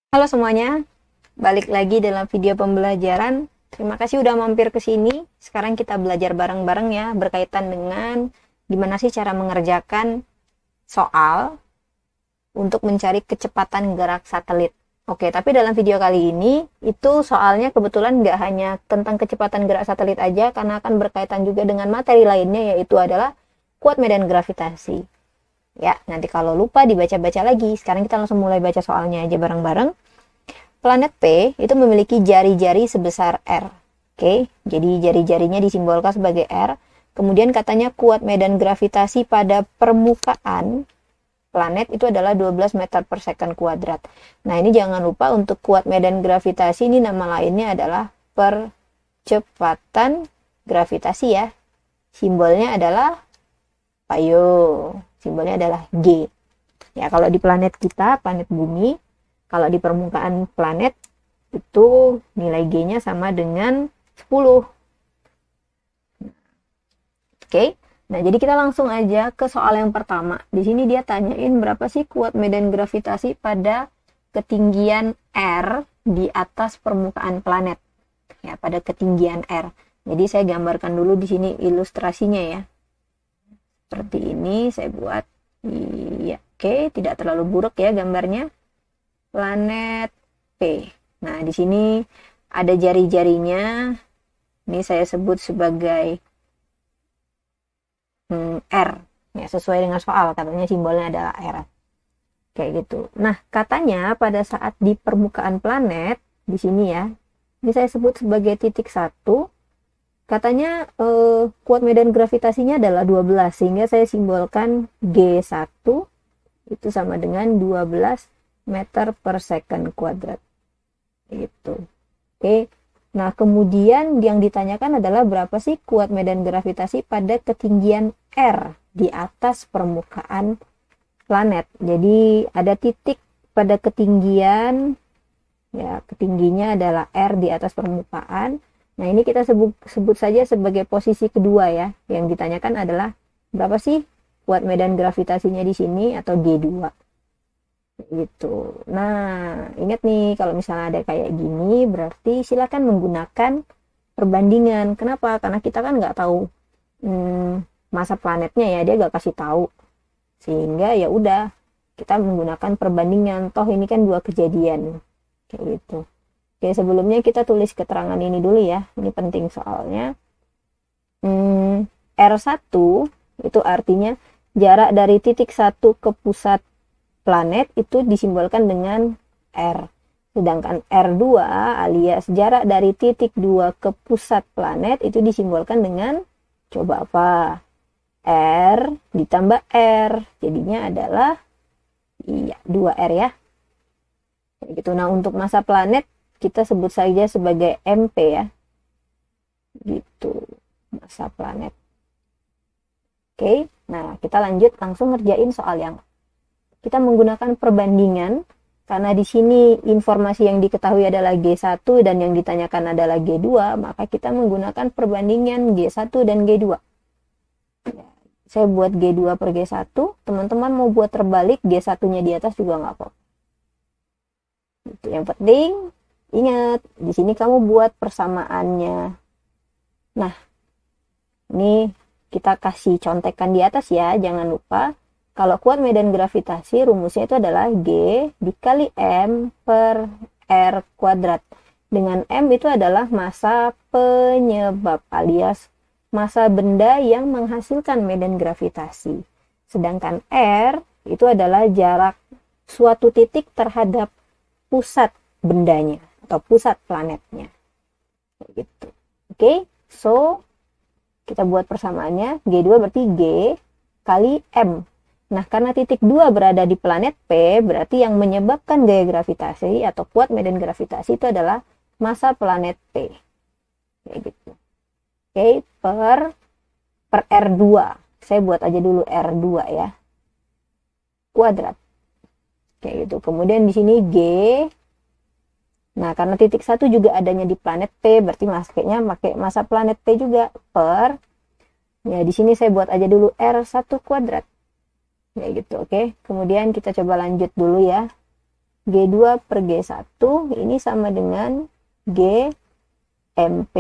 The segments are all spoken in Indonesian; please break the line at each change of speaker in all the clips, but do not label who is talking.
Halo semuanya, balik lagi dalam video pembelajaran. Terima kasih udah mampir ke sini. Sekarang kita belajar bareng-bareng ya, berkaitan dengan gimana sih cara mengerjakan soal untuk mencari kecepatan gerak satelit. Oke, tapi dalam video kali ini, itu soalnya kebetulan nggak hanya tentang kecepatan gerak satelit aja, karena akan berkaitan juga dengan materi lainnya, yaitu adalah kuat medan gravitasi. Ya, nanti kalau lupa dibaca-baca lagi. Sekarang kita langsung mulai baca soalnya aja bareng-bareng. Planet P itu memiliki jari-jari sebesar R. Oke, jadi jari-jarinya disimbolkan sebagai R. Kemudian katanya kuat medan gravitasi pada permukaan planet itu adalah 12 meter per second kuadrat. Nah, ini jangan lupa untuk kuat medan gravitasi ini nama lainnya adalah percepatan gravitasi ya. Simbolnya adalah ayo, simbolnya adalah G. Ya, kalau di planet kita, planet bumi, kalau di permukaan planet itu nilai G-nya sama dengan 10. Oke. Nah, jadi kita langsung aja ke soal yang pertama. Di sini dia tanyain berapa sih kuat medan gravitasi pada ketinggian R di atas permukaan planet. Ya, pada ketinggian R. Jadi saya gambarkan dulu di sini ilustrasinya ya. Seperti ini saya buat. Iya, oke, tidak terlalu buruk ya gambarnya. Planet P. Nah, di sini ada jari-jarinya. Ini saya sebut sebagai R. Ya, sesuai dengan soal, katanya simbolnya adalah R. Kayak gitu. Nah, katanya pada saat di permukaan planet, di sini ya, ini saya sebut sebagai titik 1, katanya kuat medan gravitasinya adalah 12, sehingga saya simbolkan G1 itu sama dengan 12 meter per second kuadrat. Gitu. Oke. Nah, kemudian yang ditanyakan adalah berapa sih kuat medan gravitasi pada ketinggian R di atas permukaan planet. Jadi ada titik pada ketinggian, ya ketingginya adalah R di atas permukaan. Nah, ini kita sebut saja sebagai posisi kedua ya. Yang ditanyakan adalah berapa sih kuat medan gravitasinya di sini atau G2. Gitu. Nah, ingat nih kalau misalnya ada kayak gini, berarti silakan menggunakan perbandingan. Kenapa? Karena kita kan nggak tahu masa planetnya ya, dia nggak kasih tahu. Sehingga ya udah kita menggunakan perbandingan. Toh ini kan dua kejadian. Kayak gitu. Oke, sebelumnya kita tulis keterangan ini dulu ya. Ini penting soalnya. R1 itu artinya jarak dari titik 1 ke pusat planet itu disimbolkan dengan R. Sedangkan R2 alias jarak dari titik 2 ke pusat planet itu disimbolkan dengan, coba apa? R ditambah R. Jadinya adalah, iya, 2R ya. Gitu. Nah, untuk massa planet kita sebut saja sebagai MP ya. Gitu. Massa planet. Oke, nah kita lanjut langsung ngerjain soal yang kita menggunakan perbandingan karena di sini informasi yang diketahui adalah G1 dan yang ditanyakan adalah G2, maka kita menggunakan perbandingan G1 dan G2. Ya, saya buat G2 per G1, teman-teman mau buat terbalik G1-nya di atas juga nggak apa-apa. Itu yang penting, ingat, di sini kamu buat persamaannya. Nah, ini kita kasih contekan di atas ya, jangan lupa. Kalau kuat medan gravitasi, rumusnya itu adalah G dikali M per R kuadrat. Dengan M itu adalah massa penyebab alias massa benda yang menghasilkan medan gravitasi. Sedangkan R itu adalah jarak suatu titik terhadap pusat bendanya atau pusat planetnya. Gitu. Oke, so kita buat persamaannya. G2 berarti G kali M. Nah, karena titik 2 berada di planet P, berarti yang menyebabkan gaya gravitasi atau kuat medan gravitasi itu adalah massa planet P. Kayak gitu. Oke, per R2. Saya buat aja dulu R2 ya. Kuadrat. Kayak gitu. Kemudian di sini G. Nah, karena titik 1 juga adanya di planet P, berarti pakai massa planet P juga per. Ya, di sini saya buat aja dulu R1 kuadrat. Kayak gitu, oke. Kemudian kita coba lanjut dulu ya. G2 per G1 ini sama dengan G MP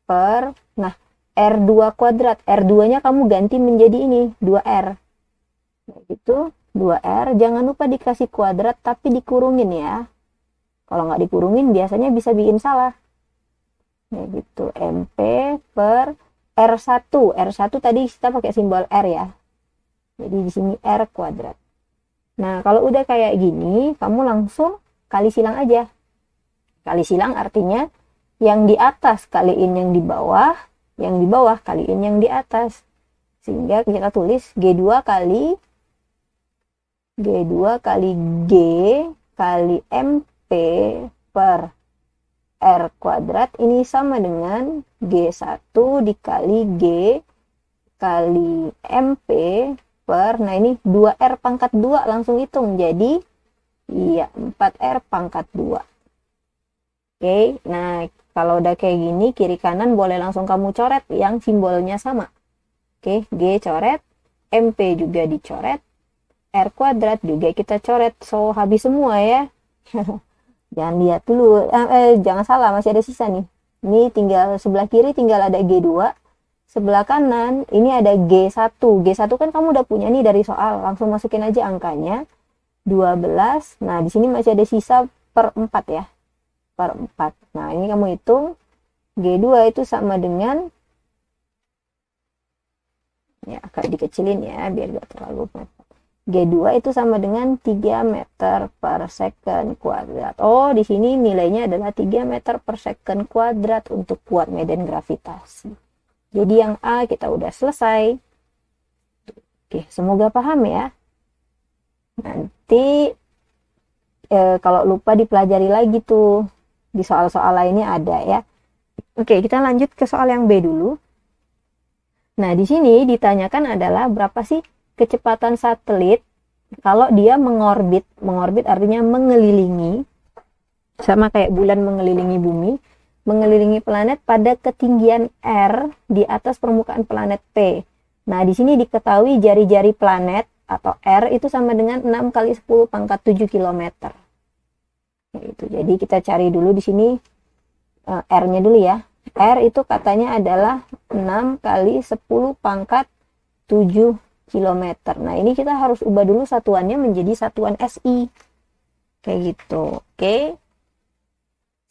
per, nah R2 kuadrat. R2-nya kamu ganti menjadi ini, 2R. Nah, gitu, 2R. Jangan lupa dikasih kuadrat tapi dikurungin ya. Kalau nggak dikurungin biasanya bisa bikin salah. Nah, gitu, MP per R1. R1 tadi kita pakai simbol R ya. Jadi di sini R kuadrat. Nah, kalau udah kayak gini, kamu langsung kali silang aja. Kali silang artinya yang di atas kaliin yang di bawah kaliin yang di atas. Sehingga kita tulis G2 kali G kali MP per R kuadrat ini sama dengan G1 dikali G kali MP per, nah ini 2R pangkat 2 langsung hitung. Jadi, iya 4R pangkat 2. Oke, nah kalau udah kayak gini, kiri kanan boleh langsung kamu coret yang simbolnya sama. Oke, G coret, MP juga dicoret, R kuadrat juga kita coret. So, habis semua ya. Jangan lihat dulu, jangan salah, masih ada sisa nih. Ini tinggal sebelah kiri tinggal ada G2, sebelah kanan ini ada G1. G1 kan kamu udah punya nih dari soal, langsung masukin aja angkanya 12. Nah, di sini masih ada sisa per 4 ya. Per 4. Nah, ini kamu hitung G2 itu sama dengan, ya agak dikecilin ya biar gak terlalu mepet. G2 itu sama dengan 3 meter per second kuadrat. Oh, di sini nilainya adalah 3 meter per second kuadrat untuk kuat medan gravitasi. Jadi yang A kita udah selesai. Oke, semoga paham ya. Nanti kalau lupa dipelajari lagi tuh. Di soal-soal lainnya ada ya. Oke, kita lanjut ke soal yang B dulu. Nah, di sini ditanyakan adalah berapa sih kecepatan satelit kalau dia mengorbit. Mengorbit artinya mengelilingi, sama kayak bulan mengelilingi bumi, mengelilingi planet pada ketinggian R di atas permukaan planet P. Nah, di sini diketahui jari-jari planet atau R itu sama dengan 6 kali 10 pangkat 7 km. Gitu. Jadi kita cari dulu di sini R-nya dulu ya. R itu katanya adalah 6 kali 10 pangkat 7 km. Nah, ini kita harus ubah dulu satuannya menjadi satuan SI. Kayak gitu. Oke.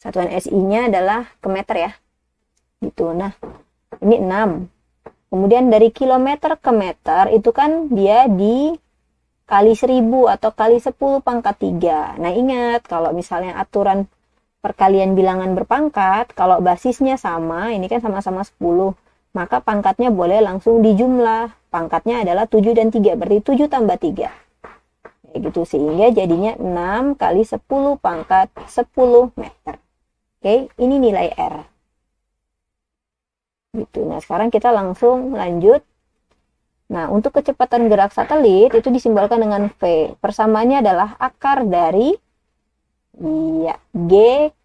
Satuan SI-nya adalah ke meter ya. Gitu. Nah, ini 6. Kemudian dari kilometer ke meter itu kan dia di kali 1000 atau kali 10 pangkat 3. Nah, ingat kalau misalnya aturan perkalian bilangan berpangkat, kalau basisnya sama, ini kan sama-sama 10, maka pangkatnya boleh langsung dijumlah. Pangkatnya adalah 7 dan 3, berarti 7 tambah 3. Kayak gitu, sehingga jadinya 6 kali 10 pangkat 10 meter. Oke, ini nilai R. Gitu. Nah, sekarang kita langsung lanjut. Nah, untuk kecepatan gerak satelit itu disimbolkan dengan V. Persamaannya adalah akar dari G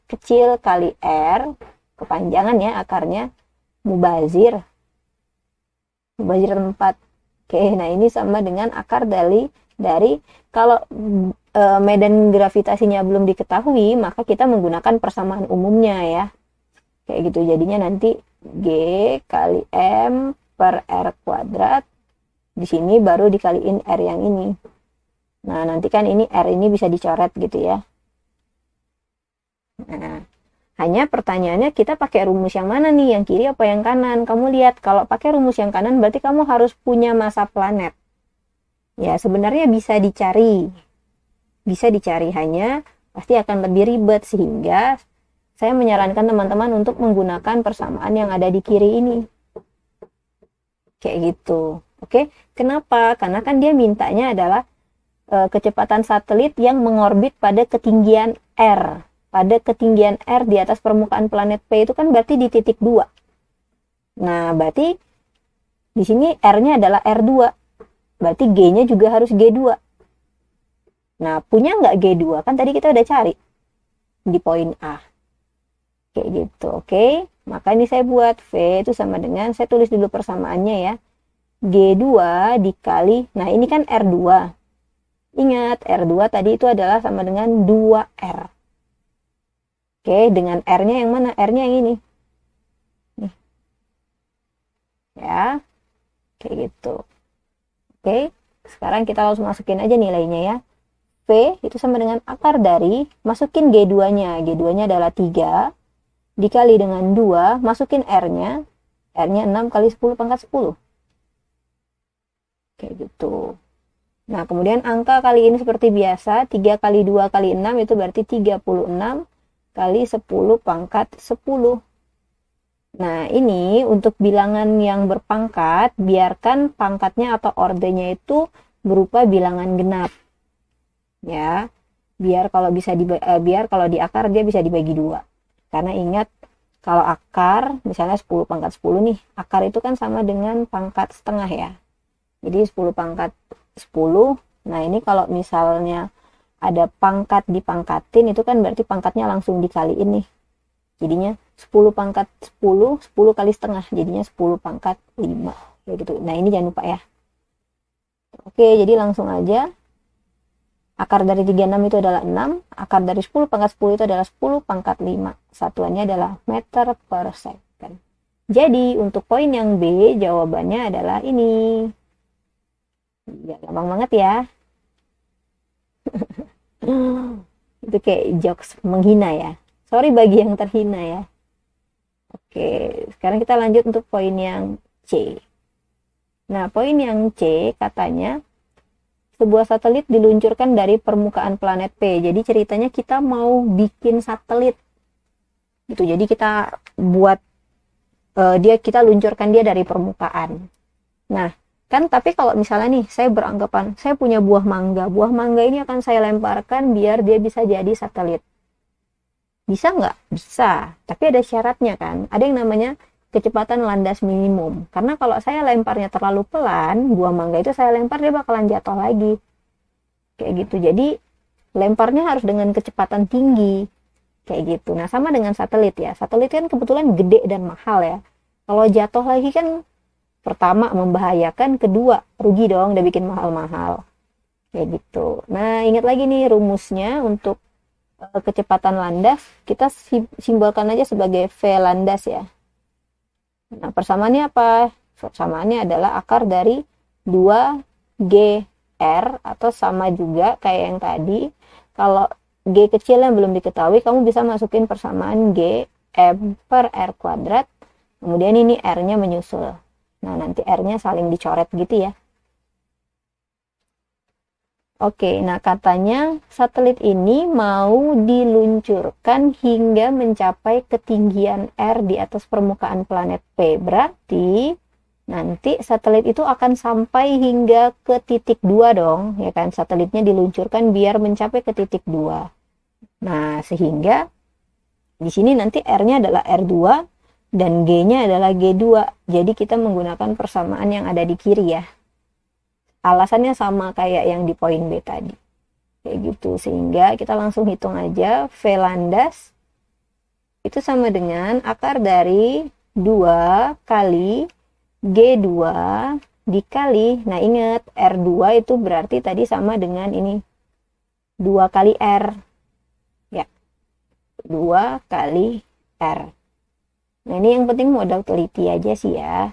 kecil kali R, kepanjangan ya akarnya, mubazir tempat. Oke, nah ini sama dengan akar dari kalau medan gravitasinya belum diketahui, maka kita menggunakan persamaan umumnya ya. Kayak gitu, jadinya nanti G kali M per R kuadrat. Di sini baru dikaliin R yang ini. Nah, nanti kan ini R ini bisa dicoret gitu ya. Nah, hanya pertanyaannya kita pakai rumus yang mana nih? Yang kiri apa yang kanan? Kamu lihat, kalau pakai rumus yang kanan berarti kamu harus punya massa planet. Ya, sebenarnya bisa dicari. Bisa dicari, hanya pasti akan lebih ribet, sehingga saya menyarankan teman-teman untuk menggunakan persamaan yang ada di kiri ini. Kayak gitu. Oke, kenapa? Karena kan dia mintanya adalah kecepatan satelit yang mengorbit pada ketinggian R. Pada ketinggian R di atas permukaan planet P itu kan berarti di titik 2. Nah, berarti di sini R-nya adalah R2. Berarti G-nya juga harus G2. Nah, punya nggak G2? Kan tadi kita udah cari di poin A. Kayak gitu, oke. Maka ini saya buat V itu sama dengan, saya tulis dulu persamaannya ya. G2 dikali, nah ini kan R2. Ingat, R2 tadi itu adalah sama dengan 2R. Oke, dengan R-nya yang mana? R-nya yang ini. Nih. Ya, kayak gitu. Oke, sekarang kita langsung masukin aja nilainya ya. V itu sama dengan akar dari, masukin G2-nya. G2-nya adalah 3, dikali dengan 2, masukin R-nya. R-nya 6 kali 10 pangkat 10. Kayak gitu. Nah, kemudian angka kali ini seperti biasa, 3 kali 2 kali 6 itu berarti 36 kali 10 pangkat 10. Nah, ini untuk bilangan yang berpangkat, biarkan pangkatnya atau ordenya itu berupa bilangan genap. Ya, biar kalau di akar dia bisa dibagi 2. Karena ingat, kalau akar, misalnya 10 pangkat 10 nih, akar itu kan sama dengan pangkat setengah ya. Jadi 10 pangkat 10, nah ini kalau misalnya ada pangkat dipangkatin, itu kan berarti pangkatnya langsung dikaliin nih. Jadinya 10 pangkat 10, 10 kali setengah, jadinya 10 pangkat 5. Kayak gitu. Nah ini jangan lupa ya. Oke, jadi langsung aja. Akar dari 36 itu adalah 6, akar dari 10 pangkat 10 itu adalah 10 pangkat 5. Satuannya adalah meter per second. Jadi untuk poin yang B, jawabannya adalah ini. Ya, gampang banget ya. Itu kayak jokes menghina ya. Sorry bagi yang terhina ya. Oke, sekarang kita lanjut untuk poin yang C. Nah, poin yang C katanya sebuah satelit diluncurkan dari permukaan planet P. Jadi ceritanya kita mau bikin satelit. Gitu. Jadi kita buat kita luncurkan dia dari permukaan. Nah, kan tapi kalau misalnya nih saya beranggapan saya punya buah mangga ini akan saya lemparkan biar dia bisa jadi satelit. Bisa nggak? Bisa, tapi ada syaratnya kan, ada yang namanya kecepatan landas minimum, karena kalau saya lemparnya terlalu pelan, buah mangga itu saya lempar dia bakalan jatuh lagi kayak gitu. Jadi lemparnya harus dengan kecepatan tinggi kayak gitu. Nah sama dengan satelit ya, satelit kan kebetulan gede dan mahal ya, kalau jatuh lagi kan pertama membahayakan, kedua rugi dong, udah bikin mahal-mahal kayak gitu. Nah ingat lagi nih rumusnya untuk kecepatan landas, kita simbolkan aja sebagai V landas ya. Nah persamaannya apa? Persamaannya adalah akar dari 2GR, atau sama juga kayak yang tadi. Kalau G kecil yang belum diketahui, kamu bisa masukin persamaan G M per R kuadrat, kemudian ini R-nya menyusul. Nah, nanti R-nya saling dicoret gitu ya. Oke, nah katanya satelit ini mau diluncurkan hingga mencapai ketinggian R di atas permukaan planet P. Berarti nanti satelit itu akan sampai hingga ke titik 2 dong, ya kan? Satelitnya diluncurkan biar mencapai ke titik 2. Nah, sehingga di sini nanti R-nya adalah R2 dan G-nya adalah G2. Jadi kita menggunakan persamaan yang ada di kiri ya. Alasannya sama kayak yang di poin B tadi. Kayak gitu. Sehingga kita langsung hitung aja V landas itu sama dengan akar dari 2 kali G2 dikali, nah ingat R2 itu berarti tadi sama dengan ini 2 kali R. Ya. 2 kali R. Nah ini yang penting modal teliti aja sih ya.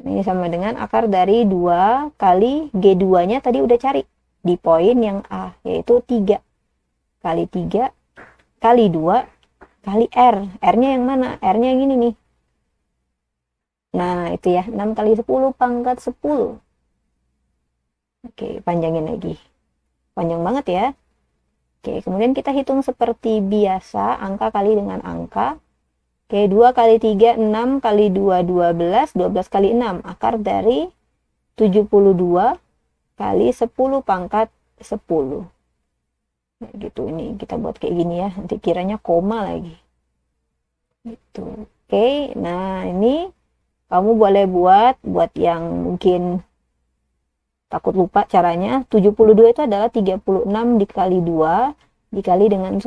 Ini sama dengan akar dari 2 kali G2 nya tadi udah cari di poin yang A, yaitu 3 kali 3 kali 2 kali R. R nya yang mana? R nya yang ini nih. Nah itu ya, 6 kali 10 pangkat 10. Oke, panjangin lagi. Panjang banget ya. Oke, kemudian kita hitung seperti biasa, angka kali dengan angka. Oke, 2 kali 3, 6 kali 2, 12, 12 kali 6, akar dari 72 kali 10 pangkat 10. Nah, gitu, ini kita buat kayak gini ya, nanti kiranya koma lagi. Gitu. Oke, nah ini kamu boleh buat yang mungkin takut lupa caranya. 72 itu adalah 36 dikali 2 dikali dengan 10.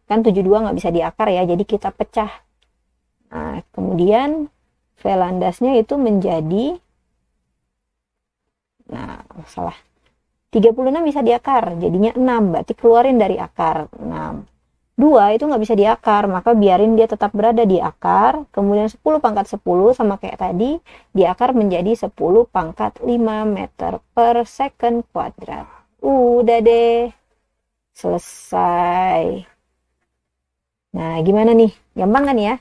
Kan 72 nggak bisa diakar ya, jadi kita pecah. Nah, kemudian V landasnya itu menjadi, nah salah, 36 bisa diakar, jadinya 6, berarti keluarin dari akar 6. 2 itu nggak bisa diakar, maka biarin dia tetap berada di akar. Kemudian 10 pangkat 10 sama kayak tadi, diakar menjadi 10 pangkat 5 meter per second kuadrat. Udah deh, selesai. Nah, gimana nih? Gampang kan ya?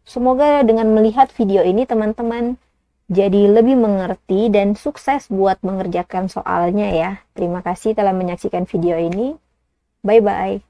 Semoga dengan melihat video ini teman-teman jadi lebih mengerti dan sukses buat mengerjakan soalnya ya. Terima kasih telah menyaksikan video ini. Bye-bye.